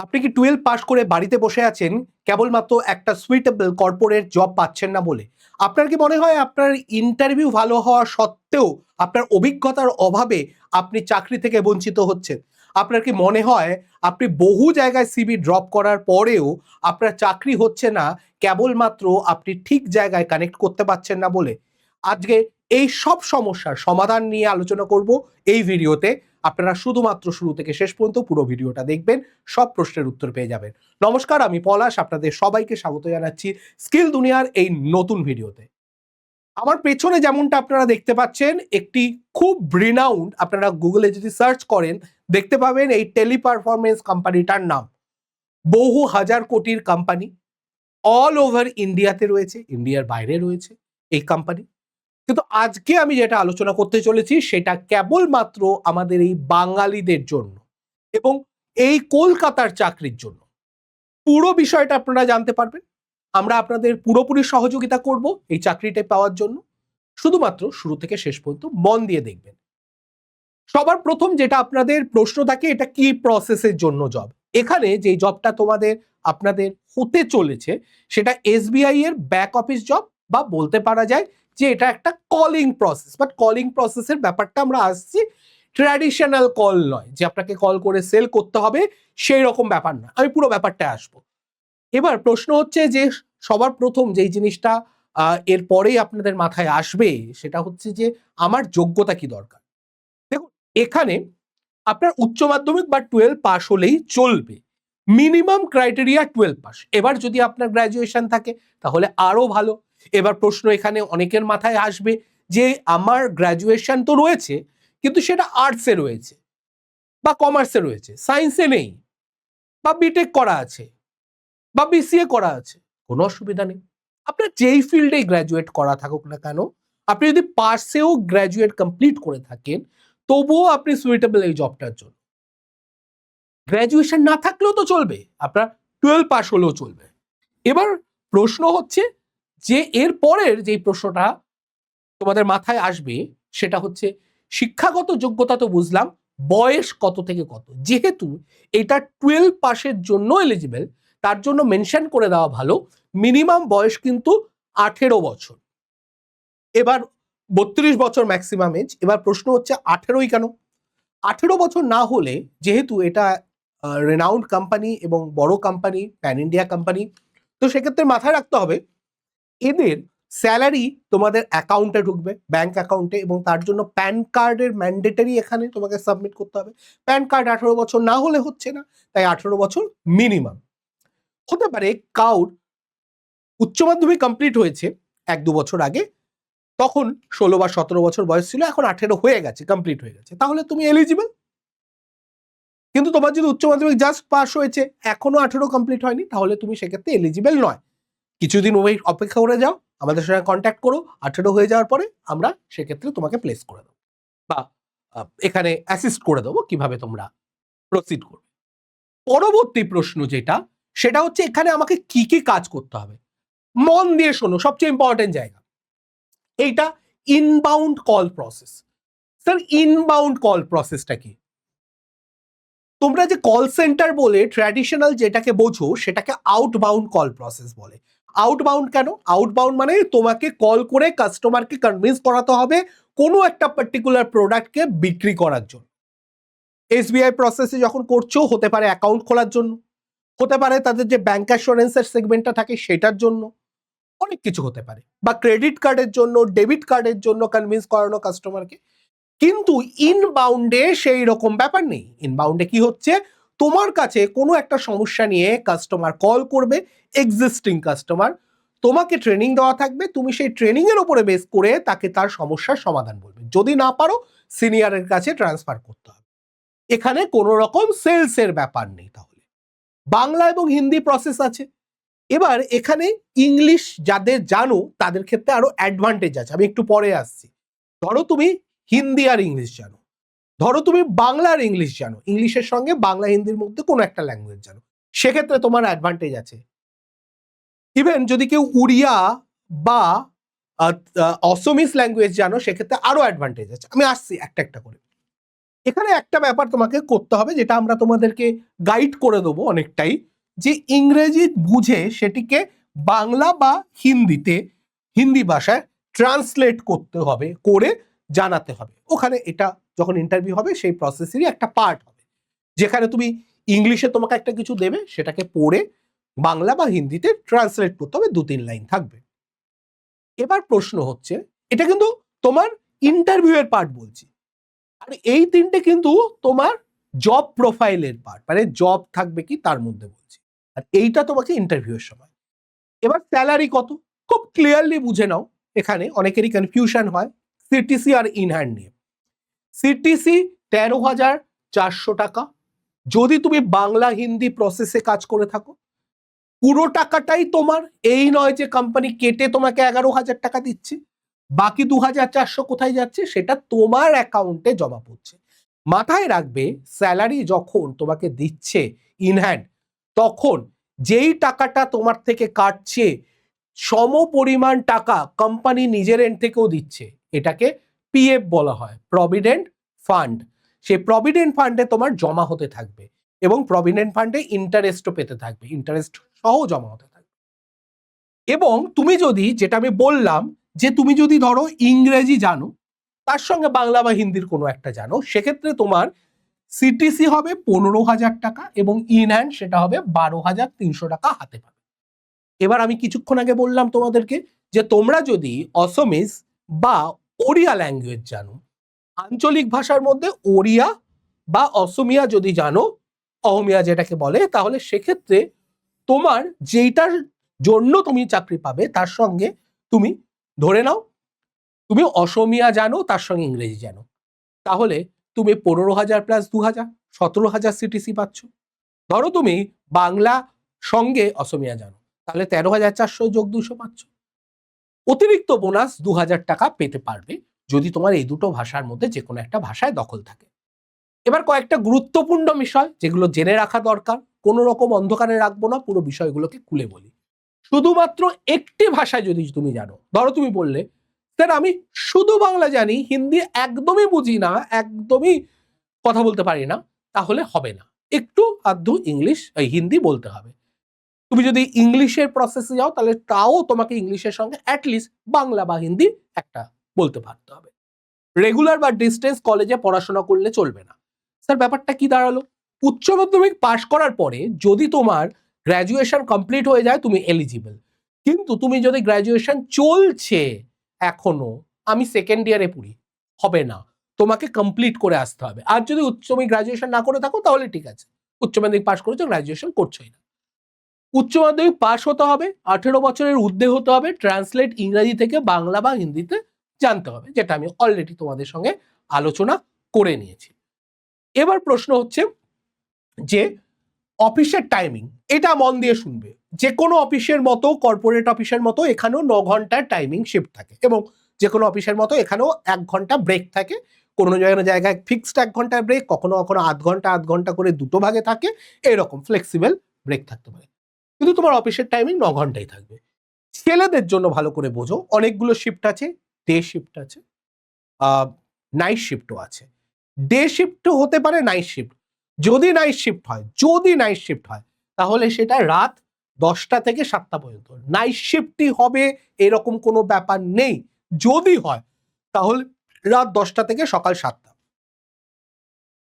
আপনি কি 12 পাস করে বাড়িতে বসে আছেন কেবলমাত্র একটা সুইটেবল কর্পোরেট জব পাচ্ছেন না বলে? আপনার কি মনে হয় আপনার ইন্টারভিউ ভালো হওয়া সত্ত্বেও আপনার অভিজ্ঞতার অভাবে আপনি চাকরি থেকে বঞ্চিত হচ্ছেন? আপনার কি মনে হয় আপনি বহু জায়গায় সিভি ড্রপ করার পরেও আপনার চাকরি হচ্ছে না কেবলমাত্র আপনি ঠিক জায়গায় কানেক্ট করতে পারছেন না বলে? আজকে এই সব সমস্যার সমাধান নিয়ে আলোচনা করব এই ভিডিওতে। আপনারা শুধুমাত্র শুরু থেকে শেষ পর্যন্ত পুরো ভিডিওটা দেখবেন, সব প্রশ্নের উত্তর পেয়ে যাবেন। নমস্কার, আমি পলাশ, আপনাদের সবাইকে স্বাগত জানাচ্ছি স্কিল দুনিয়ার এই নতুন ভিডিওতে। আমার পেছনে যেমনটা আপনারা দেখতে পাচ্ছেন, একটি খুব রিনাউন্ড, আপনারা গুগলে যদি সার্চ করেন দেখতে পাবেন এই টেলিপারফরমেন্স কোম্পানিটার নাম। বহু হাজার কোটির কোম্পানি, অল ওভার ইন্ডিয়াতে রয়েছে, ইন্ডিয়ার বাইরে রয়েছে এই কোম্পানি। কিন্তু আজকে আমি যেটা আলোচনা করতে চলেছি সেটা কেবলমাত্র আমাদের এই বাঙালিদের জন্য এবং এই কলকাতার চাকরির জন্য। পুরো বিষয়টা আপনারা জানতে পারবেন। আমরা আপনাদের পুরোপুরি সহযোগিতা করব এই চাকরিটা পাওয়ার জন্য। শুধুমাত্র শুরু থেকে শেষ পর্যন্ত মন দিয়ে দেখবেন। সবার প্রথম যেটা আপনাদের প্রশ্ন থাকে, এটা কি প্রসেসের জন্য জব? এখানে যে জবটা আপনাদের হতে চলেছে সেটা এসবিআই এর ব্যাক অফিস জব, বা বলতে পারা যায় যে এটা একটা কলিং প্রসেস। বাট কলিং প্রসেসের ব্যাপারটা আমরা আসছি, ট্র্যাডিশনাল কল নয় যে আপনাকে কল করে সেল করতে হবে, সেই রকম ব্যাপার না। আমি পুরো ব্যাপারটা আসবো। এবার প্রশ্ন হচ্ছে যে সবার প্রথম যেই জিনিসটা এরপরেই আপনাদের মাথায় আসবে সেটা হচ্ছে যে আমার যোগ্যতা কি দরকার। দেখুন, এখানে আপনার উচ্চ মাধ্যমিক বা 12 পাস হলেই চলবে। Minimum criteria 12 pass. এবার যদি আপনার গ্র্যাজুয়েশন থাকে তাহলে আরো ভালো। এবার প্রশ্ন এখানে অনেকের মাথায় আসবে যে আমার গ্র্যাজুয়েশন তো রয়েছে কিন্তু সেটা আর্টসে রয়েছে বা কমার্সে রয়েছে, সায়েন্সে নেই, বা বিটেক করা আছে বা বিসিএ করা আছে। কোনো অসুবিধা নেই, আপনার যেই ফিল্ডে গ্র্যাজুয়েট করা থাকুক না কেন, আপনি যদি পাসেও গ্র্যাজুয়েট কমপ্লিট করে থাকেন তবুও আপনি সুইটেবল এই জবটার জন্য। গ্র্যাজুয়েশন না থাকলেও তো চলবে, আপনার 12 পাস হলেও চলবে। এবার প্রশ্ন হচ্ছে যে এর পরের যে প্রশ্নটা তোমাদের মাথায় আসবে সেটা হচ্ছে শিক্ষাগত যোগ্যতা তো বুঝলাম, বয়স কত থেকে কত? যেহেতু এটা 12 পাসের জন্য এলিজিবল, তার জন্য মেনশন করে দেওয়া ভালো মিনিমাম বয়স কিন্তু 18 বছর। এবার 32 বছর ম্যাক্সিমাম এজ। এবার প্রশ্ন হচ্ছে 18ই কেন? 18 বছর না হলে, যেহেতু এটা রেনাউন্ড কোম্পানি এবং বড় কোম্পানি, প্যান ইন্ডিয়া কোম্পানি, তো সেক্ষেত্রে মাথায় রাখতে হবে এদের স্যালারি তোমাদের অ্যাকাউন্টে ঢুকবে, ব্যাংক অ্যাকাউন্টে, এবং তার জন্য প্যান কার্ডের ম্যান্ডেটারি এখানে তোমাকে সাবমিট করতে হবে। প্যান কার্ড 18 বছর না হলে হচ্ছে না, তাই 18 বছর মিনিমাম। হতে পারে কাউর উচ্চ মাধ্যমিক কমপ্লিট হয়েছে 1-2 বছর আগে, তখন 16 বা 17 বছর বয়স ছিল, এখন 18 হয়ে গেছে, কমপ্লিট হয়ে গেছে, তাহলে তুমি এলিজিবল। কিন্তু তোমার যদি উচ্চ মাধ্যমিক জাস্ট পাস হয়েছে, এখনো 18 কমপ্লিট হয়নি, তাহলে তুমি সেক্ষেত্রে এলিজিবল নয়। কিছুদিন অপেক্ষা করে যাও, আমাদের সঙ্গে কন্ট্যাক্ট করো, 18 হয়ে যাওয়ার পরে আমরা সেক্ষেত্রে তোমাকে প্লেস করে দেবো বা এখানে অ্যাসিস্ট করে দেবো কিভাবে তোমরা প্রসিড করবে। পরবর্তী প্রশ্ন যেটা, সেটা হচ্ছে এখানে আমাকে কি কি কাজ করতে হবে। মন দিয়ে শোনো, সবচেয়ে ইম্পর্টেন্ট জায়গা এইটা, inbound call process. Sir, inbound call প্রসেসটা কি? তোমরা যে কল সেন্টার বলে ট্র্যাডিশনাল যেটাকে বোঝো সেটাকে আউটবাউন্ড কল প্রসেস বলে। আউটবাউন্ড কেন? আউটবাউন্ড মানে তোমাকে কল করে কাস্টমারকে কনভিন্স করাতে হবে কোনো একটা পার্টিকুলার প্রোডাক্টকে বিক্রি করার জন্য। এসবিআই প্রসেসে যখন করছো, হতে পারে অ্যাকাউন্ট খোলার জন্য, হতে পারে তাদের যে ব্যাংক অ্যাসুরেন্সের সেগমেন্টটা থাকে সেটার জন্য, অনেক কিছু হতে পারে, বা ক্রেডিট কার্ডের জন্য, ডেবিট কার্ডের জন্য কনভিন্স করানো কাস্টমারকে। কিন্তু ইনবাউন্ডে সেই রকম ব্যাপার নেই। ইনবাউন্ডে কি হচ্ছে, তোমার কাছে কোনো একটা সমস্যা নিয়ে কাস্টমার কল করবে, এক্সিস্টিং কাস্টমার, তোমাকে ট্রেনিং দেওয়া থাকবে, তুমি সেই ট্রেনিং এর উপরে বেস করে তাকে তার সমস্যার সমাধান বলবে, যদি না পারো সিনিয়রের কাছে ট্রান্সফার করতে হবে। এখানে কোনো রকম সেলসের ব্যাপার নেই। তাহলে বাংলা এবং হিন্দি প্রসেস আছে। এবার এখানে ইংলিশ যাদের জানো তাদের ক্ষেত্রে আরো অ্যাডভান্টেজ আছে, আমি একটু পরে আসছি। ধরো তুমি হিন্দি আর ইংলিশ জানো, ধরো তুমি বাংলা আর ইংলিশ জানো, ইংলিশের সঙ্গে বাংলা হিন্দির মধ্যে কোনো একটা ল্যাঙ্গুয়েজ জানো, সেক্ষেত্রে তোমার অ্যাডভান্টেজ আছে। ইভেন যদি কেউ উড়িয়া বা অসমিস ল্যাঙ্গুয়েজ জানো, সেক্ষেত্রে আরো অ্যাডভান্টেজ আছে। আমি আসছি একটা একটা করে। এখানে একটা ব্যাপার তোমাকে করতে হবে, যেটা আমরা তোমাদেরকে গাইড করে দেবো অনেকটাই, যে ইংরেজি বুঝে সেটিকে বাংলা বা হিন্দিতে, হিন্দি ভাষায় ট্রান্সলেট করতে হবে, করে জানাতে হবে। ওখানে এটা যখন ইন্টারভিউ হবে সেই প্রসেসেরই একটা পার্ট হবে, যেখানে তুমি ইংলিশে তোমাকে একটা কিছু দেবে, সেটাকে পড়ে বাংলা বা হিন্দিতে ট্রান্সলেট করতে হবে, 2-3 লাইন থাকবে। এবার প্রশ্ন হচ্ছে, এটা কিন্তু তোমার ইন্টারভিউ এর পার্ট বলছি, আর এই তিনটে কিন্তু তোমার জব প্রোফাইলের পার্ট, মানে জব থাকবে কি তার মধ্যে বলছি, আর এইটা তোমাকে ইন্টারভিউ এর সময়। এবার স্যালারি কত খুব ক্লিয়ারলি বুঝে নাও। এখানে অনেকেরই কনফিউশন হয় সিটিসি আর ইন হ্যান্ড নিয়ে। সিটিসি 13,400 টাকা, যদি তুমি বাংলা হিন্দি প্রসেসে কাজ করে থাকো। পুরো টাকাটাই তোমার, এই নয় যে কোম্পানি কেটে তোমাকে 11,000 টাকা দিচ্ছে, বাকি 2,400 কোথায় যাচ্ছে সেটা তোমার অ্যাকাউন্টে জমা পড়ছে। মাথায় রাখবে, স্যালারি যখন তোমাকে দিচ্ছে ইন হ্যান্ড, তখন যেই টাকাটা তোমার থেকে কাটছে সম পরিমাণ টাকা কোম্পানি নিজের এন্ড থেকেও দিচ্ছে। এটাকে পিএফ বলা হয়, প্রভিডেন্ট ফান্ড। সেই প্রভিডেন্ট ফান্ডে তোমার জমা হতে থাকবে, এবং প্রভিডেন্ট ফান্ডে ইন্টারেস্টও পেতে থাকবে, ইন্টারেস্ট সহ জমা হতে থাকবে। এবং তুমি যদি, যেটা আমি বললাম, যে তুমি যদি ধরো ইংরেজি জানো, তার সঙ্গে বাংলা বা হিন্দির কোনো একটা জানো, সেক্ষেত্রে তোমার সিটিসি হবে 15,000 টাকা, এবং ইন হ্যান্ড সেটা হবে 12,300 টাকা হাতে পাবে। এবার আমি কিছুক্ষণ আগে বললাম তোমাদেরকে, যে তোমরা যদি অসমিস বা ওড়িয়া ল্যাঙ্গুয়েজ জানো, আঞ্চলিক ভাষার মধ্যে ওড়িয়া বা অসমিয়া যদি জানো, অহমিয়া যেটাকে বলে, তাহলে সেক্ষেত্রে তোমার যেইটার জন্য তুমি চাকরি পাবে তার সঙ্গে তুমি ধরে নাও তুমি অসমিয়া জানো, তার সঙ্গে ইংরেজি জানো, তাহলে তুমি 15,000 প্লাস 2,000, 17,000 সিটিসি পাচ্ছ। ধরো তুমি বাংলা সঙ্গে অসমিয়া জানো, তাহলে 13,400 যোগ 200 পাচ্ছ। অতিরিক্ত বোনাস 2,000 টাকা পেতে পারবে যদি তোমার এই দুটো ভাষার মধ্যে যে কোনো একটা ভাষায় দখল থাকে। এবার কয়েকটা গুরুত্বপূর্ণ বিষয় যেগুলো জেনে রাখা দরকার, কোনো রকম অন্ধকারে রাখবো না, পুরো বিষয়গুলোকে খুলে বলি। শুধুমাত্র একটি ভাষায় যদি তুমি জানো, ধরো তুমি বললে স্যার আমি শুধু বাংলা জানি, হিন্দি একদমই বুঝি না, একদমই কথা বলতে পারি না, তাহলে হবে না, একটু আধটু ইংলিশ হিন্দি বলতে হবে। তুমি যদি ইংলিশের প্রসেসে যাও, তাহলে তাও তোমাকে ইংলিশের সঙ্গে অ্যাটলিস্ট বাংলা বা হিন্দি একটা বলতে পারতে হবে। রেগুলার বা ডিস্টেন্স কলেজে পড়াশোনা করলে চলবে না। স্যার ব্যাপারটা কি দাঁড়ালো, উচ্চ মাধ্যমিক পাশ করার পরে যদি তোমার গ্র্যাজুয়েশন কমপ্লিট হয়ে যায় তুমি এলিজিবল, কিন্তু তুমি যদি গ্র্যাজুয়েশন চলছে এখনো, আমি সেকেন্ড ইয়ারে পড়ি, হবে না, তোমাকে কমপ্লিট করে আসতে হবে। আর যদি গ্র্যাজুয়েশন না করে থাকো তাহলে ঠিক আছে, উচ্চ মাধ্যমিক পাশ করেছো, গ্র্যাজুয়েশন করছোই না। উচ্চ মাধ্যমিক পাশ হতে হবে, 18 বছরের ঊর্ধ্বে হতে হবে, ট্রান্সলেট ইংরেজি থেকে বাংলা বা হিন্দিতে জানতে হবে, যেটা আমি অলরেডি তোমাদের সঙ্গে আলোচনা করে নিয়েছি। এবার প্রশ্ন হচ্ছে যে অফিসের টাইমিং, এটা মন দিয়ে শুনবে। যে কোনো অফিসের মতো, কর্পোরেট অফিসের মতো এখানেও 9 ঘন্টার টাইমিং শিফট থাকে, এবং যে কোনো অফিসের মতো এখানেও 1 ঘন্টা ব্রেক থাকে। কোনো জায়গায় ফিক্সড 1 ঘন্টার ব্রেক, কখনো কখনো আধ ঘন্টা করে দুটো ভাগে থাকে, এরকম ফ্লেক্সিবল ব্রেক থাকতে পারে। কিন্তু তোমার অফিসের টাইমিং 9 ঘন্টাই থাকবে। ছেলেদের জন্য ভালো করে বোঝো, অনেকগুলো শিফট আছে, ডে শিফট আছে, নাইট শিফটও আছে। ডে শিফটও হতে পারে, নাইট শিফট। যদি নাইট শিফট হয় তাহলে সেটা রাত 10টা থেকে 7টা পর্যন্ত নাইট শিফটই হবে, এরকম কোনো ব্যাপার নেই। যদি হয় তাহলে রাত 10টা থেকে সকাল 7টা।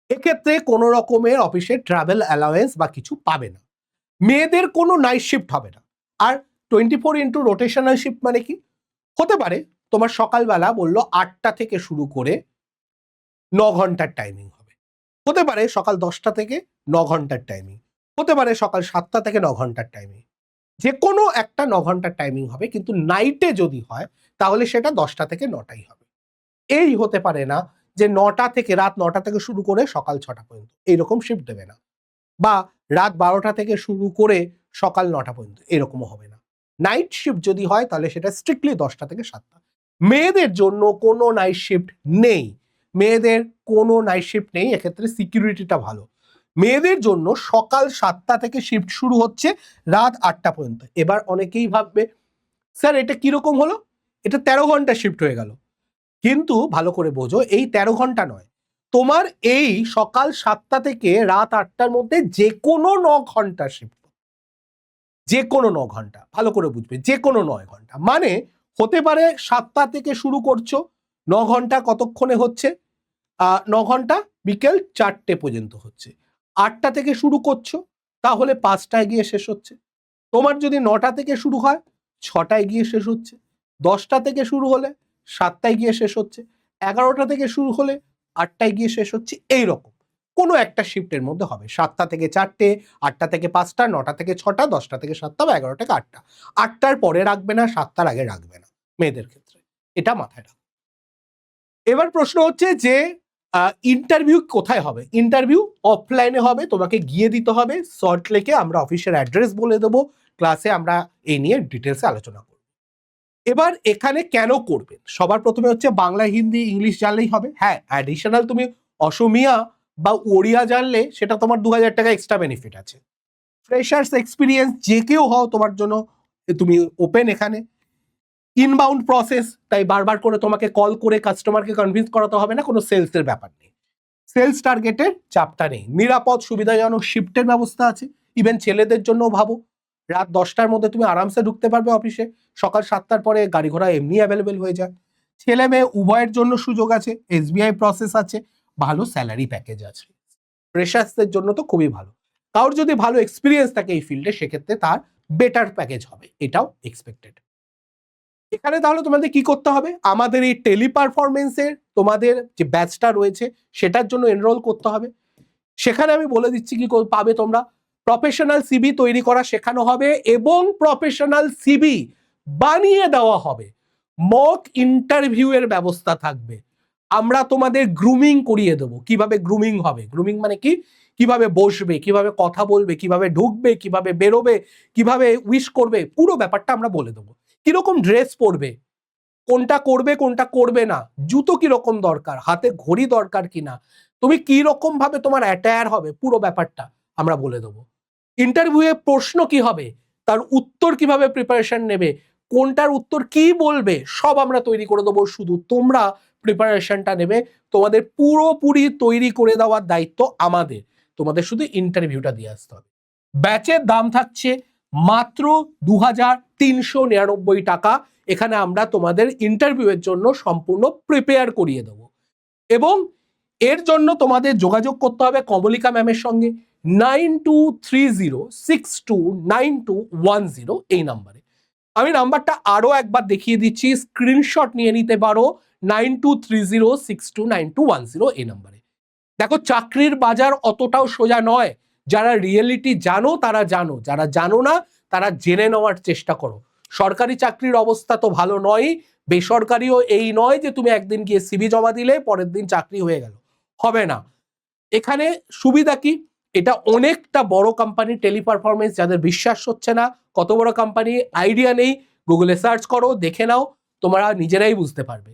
এক্ষেত্রে কোনো রকমের অফিসে ট্রাভেল অ্যালাওয়েন্স বা কিছু পাবে না। মেয়েদের কোনো নাইট শিফট হবে না। আর 24x রোটেশনাল শিফট মানে কি হতে পারে, তোমার সকালবেলা বললো 8টা থেকে শুরু করে 9 ঘন্টার টাইমিং হবে, হতে পারে সকাল 10টা থেকে 9 ঘন্টার টাইমিং, হতে পারে সকাল 7টা থেকে 9 ঘন্টার টাইমিং, যে কোনো একটা 9 ঘন্টার টাইমিং হবে। কিন্তু নাইটে যদি হয় তাহলে সেটা 10টা থেকে 9টাই হবে। এই হতে পারে না যে রাত 9টা থেকে শুরু করে সকাল 6টা পর্যন্ত, এইরকম শিফট দেবে না। বা রাত 12টা থেকে শুরু করে সকাল 9টা পর্যন্ত, এরকমও হবে না। নাইট শিফট যদি হয় তাহলে সেটা স্ট্রিক্টলি 10টা থেকে 7টা। মেয়েদের জন্য কোনো নাইট শিফট নেই, এক্ষেত্রে সিকিউরিটিটা ভালো। মেয়েদের জন্য সকাল 7টা থেকে শিফট শুরু হচ্ছে, রাত 8টা পর্যন্ত। এবার অনেকেই ভাববে স্যার এটা কিরকম হলো, এটা 13 ঘন্টা শিফট হয়ে গেল। কিন্তু ভালো করে বোঝো, এই 13 ঘন্টা নয়, তোমার এই সকাল 7টা থেকে রাত 8টার মধ্যে যে কোনো 9 ঘন্টা শিফট, যে কোনো 9 ঘন্টা, ভালো করে বুঝবে, যে কোনো 9 ঘন্টা। মানে হতে পারে 7টা থেকে শুরু করছো, 9 ঘন্টা কতক্ষণে হচ্ছে, 9 ঘন্টা বিকেল 4টে পর্যন্ত হচ্ছে। 8টা থেকে শুরু করছো, তাহলে 5টায় গিয়ে শেষ হচ্ছে। তোমার যদি 9টা থেকে শুরু হয়, 6টায় গিয়ে শেষ হচ্ছে। 10টা থেকে শুরু হলে 7টায় গিয়ে শেষ হচ্ছে। 11টা থেকে শুরু হলে 8টায় গিয়ে শেষ হচ্ছে। এইরকম কোনো একটা শিফটের মধ্যে হবে, 7টা থেকে 4টে, 8টা থেকে 5টা, 9টা থেকে 6টা, 10টা থেকে 7টা বা 11টা থেকে 8টা। 8টার পরে রাখবে না, 7টার আগে রাখবে না মেয়েদের ক্ষেত্রে, এটা মাথায় রাখবে। এবার প্রশ্ন হচ্ছে যে ইন্টারভিউ কোথায় হবে? ইন্টারভিউ অফলাইনে হবে, তোমাকে গিয়ে দিতে হবে সল্টলেকে। আমরা অফিসের অ্যাড্রেস বলে দেবো, ক্লাসে আমরা এই নিয়ে ডিটেলসে আলোচনা করব। এবার এখানে কেন করবেন, সবার প্রথমে হচ্ছে বাংলা, হিন্দি, ইংলিশ জানলেই হবে। হ্যাঁ, অ্যাডিশনাল তুমি অসমিয়া বা ওড়িয়া জানলে সেটা তোমার 2000 টাকা এক্সট্রা বেনিফিট আছে। ফ্রেশার্স এক্সপিরিয়েন্স যে কেউ হও, তোমার জন্য তুমি ওপেন এখানে। ইনবাউন্ড প্রসেস, তাই বারবার করে তোমাকে কল করে কাস্টমারকে কনভিন্স করাতে হবে না, কোনো সেলসের ব্যাপার নেই। সেলস টার্গেটের চাপটা নেই। নিরাপদ সুবিধাজনক শিফটের ব্যবস্থা আছে। ইভেন ছেলেদের জন্য ভাবো, রাত 10টার মধ্যে তুমি আরামসে ঢুকতে পারবে অফিসে, সকাল 7টার পরে গাড়ি ঘোড়া এমনি অ্যাভেলেবেল হয়ে যায়। ছেলে মেয়ে উভয়ের জন্য সুযোগ আছে, এসবিআই প্রসেস আছে, ভালো স্যালারি প্যাকেজ আছে। ফ্রেশার্সদের জন্য তো খুবই ভালো। কারোর যদি ভালো এক্সপিরিয়েন্স থাকে এই ফিল্ডে, সেক্ষেত্রে তার বেটার প্যাকেজ হবে, এটাও এক্সপেক্টেড। এখানে তাহলে তোমাদের কি করতে হবে, আমাদের এই টেলি পারফরমেন্সের তোমাদের যে ব্যাচটা রয়েছে সেটার জন্য এনরোল করতে হবে। সেখানে আমি বলে দিচ্ছি কি পাবে তোমরা। প্রফেশনাল সিভি তৈরি করা শেখানো হবে এবং প্রফেশনাল সিভি বানিয়ে দেওয়া হবে। মক ইন্টারভিউ এর ব্যবস্থা থাকবে। আমরা তোমাদের গ্রুমিং করিয়ে দেবো। কিভাবে গ্রুমিং হবে, গ্রুমিং মানে কি, কিভাবে বসবে, কিভাবে কথা বলবে, কিভাবে ঢুকবে, কিভাবে বেরোবে, কিভাবে উইশ করবে, পুরো ব্যাপারটা আমরা বলে দেবো। কিরকম ড্রেস পরবে, কোনটা করবে কোনটা করবে না, জুতো কিরকম দরকার, হাতে ঘড়ি দরকার কিনা, তুমি কি রকম ভাবে তোমার অ্যাটায়ার হবে, পুরো ব্যাপারটা আমরা বলে দেবো। ইন্টারভিউয়ে প্রশ্ন কি হবে, তার উত্তর কিভাবে প্রিপারেশন নেবে, কোনটার উত্তর কি বলবে, সব আমরা তৈরি করে দেবো। শুধু তোমরা প্রিপারেশনটা নেবে, তোমাদের পুরোপুরি তৈরি করে দেওয়ার দায়িত্ব আমাদের। তোমাদের শুধু ইন্টারভিউটা দিয়ে আসতে হবে। ব্যাচের দাম থাকছে মাত্র 2399 টাকা। এখানে আমরা তোমাদের ইন্টারভিউয়ের জন্য সম্পূর্ণ প্রিপেয়ার করিয়ে দেব এবং এর জন্য তোমাদের যোগাযোগ করতে হবে কমলিকা ম্যামের সঙ্গে 9230629210 এই নাম্বারে। আমি নাম্বারটা আরো একবার দেখিয়ে দিচ্ছি, স্ক্রিনশট নিয়ে নিতে পারো, 9230629210 এই নাম্বারে। দেখো, চাকরির বাজার অতটাও সোজা নয়। যারা রিয়েলিটি জানো তারা জানো, যারা জানো না তারা জেনে নেওয়ার চেষ্টা করো। সরকারি চাকরির অবস্থা তো ভালো নয়, বেসরকারিও এই নয় যে তুমি একদিন গিয়ে সিভি জমা দিলে পরের দিন চাকরি হয়ে গেল, হবে না। এখানে সুবিধা কি, এটা অনেকটা বড় কোম্পানি টেলি পারফরমেন্স, যাদের বিশ্বাস হচ্ছে না কত বড় কোম্পানি, আইডিয়া নেই, গুগলে সার্চ করো, দেখে নাও, তোমরা নিজেরাই বুঝতে পারবে।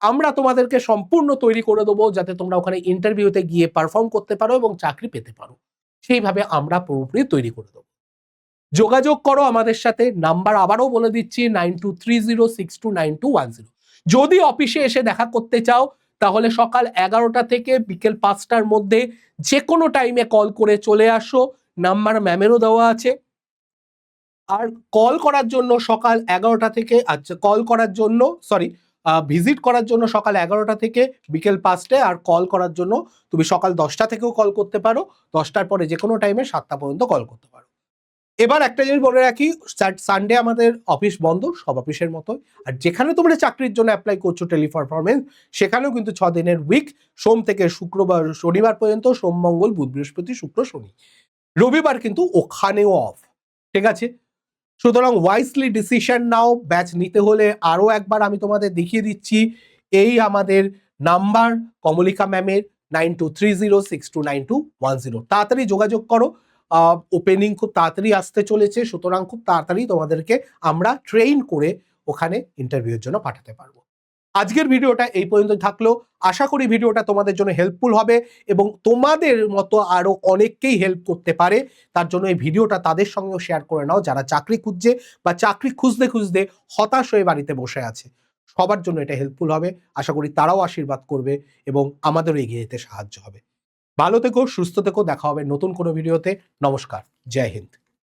আমরা তোমাদেরকে সম্পূর্ণ তৈরি করে দেবো যাতে তোমরা ওখানে ইন্টারভিউতে গিয়ে পারফর্ম করতে পারো এবং চাকরি পেতে পারো। সেইভাবে আমরা পুরোপুরি তৈরি করে দেবো। যোগাযোগ করো আমাদের সাথে, নাম্বার আবারও বলে দিচ্ছি 9230629210। যদি অফিসে এসে দেখা করতে চাও তাহলে সকাল 11টা থেকে বিকেল 5টার মধ্যে যে কোনো টাইমে কল করে চলে আসো, নাম্বার ম্যামেরও দেওয়া আছে। আর কল করার জন্য সকাল 11টা থেকে, আচ্ছা কল করার জন্য ভিজিট করার জন্য সকাল 11টা থেকে বিকেল 5টায়, আর কল করার জন্য তুমি সকাল 10টা থেকেও কল করতে পারো, 10টার পরে যে কোনো টাইমে 7টা পর্যন্ত কল করতে পারো। এবার একটা জিনিস বলে রাখি, সানডে আমাদের অফিস বন্ধ, সব অফিসের মতোই। আর যেখানে তোমরা চাকরির জন্য অ্যাপ্লাই করছো টেলি পারফরমেন্স, সেখানেও কিন্তু 6 দিনের উইক, সোম থেকে শুক্রবার শনিবার পর্যন্ত, সোম মঙ্গল বুধ বৃহস্পতি শুক্র শনি, রবিবার কিন্তু ওখানেও অফ। ঠিক আছে, সুতরাং ওয়াইসলি ডিসিশন নাও। ব্যাচ নিতে হলে আরো একবার আমি তোমাদের দেখিয়ে দিচ্ছি, এই আমাদের নাম্বার কমলিকা ম্যামের 9230629210, তাড়াতাড়ি যোগাযোগ করো। ওপেনিং খুব তাড়াতাড়ি আসতে চলেছে, সুতরাং খুব তাড়াতাড়ি তোমাদেরকে আমরা ট্রেন করে ওখানে ইন্টারভিউর জন্য পাঠাতে পারবো। আজকের ভিডিওটা এই পর্যন্ত থাকলো। আশা করি ভিডিওটা তোমাদের জন্য হেল্পফুল হবে এবং তোমাদের মতো আরো অনেককেই হেল্প করতে পারে। তার জন্য এই ভিডিওটা তাদের সঙ্গেও শেয়ার করে নাও যারা চাকরি খুঁজছে বা চাকরি খুঁজতে খুঁজতে হতাশ হয়ে বাড়িতে বসে আছে। সবার জন্য এটা হেল্পফুল হবে। আশা করি তারাও আশীর্বাদ করবে এবং আমাদেরও এগিয়ে যেতে সাহায্য হবে। ভালো থেকো, সুস্থ থেকো, দেখা হবে নতুন কোনো ভিডিওতে। নমস্কার, জয় হিন্দ।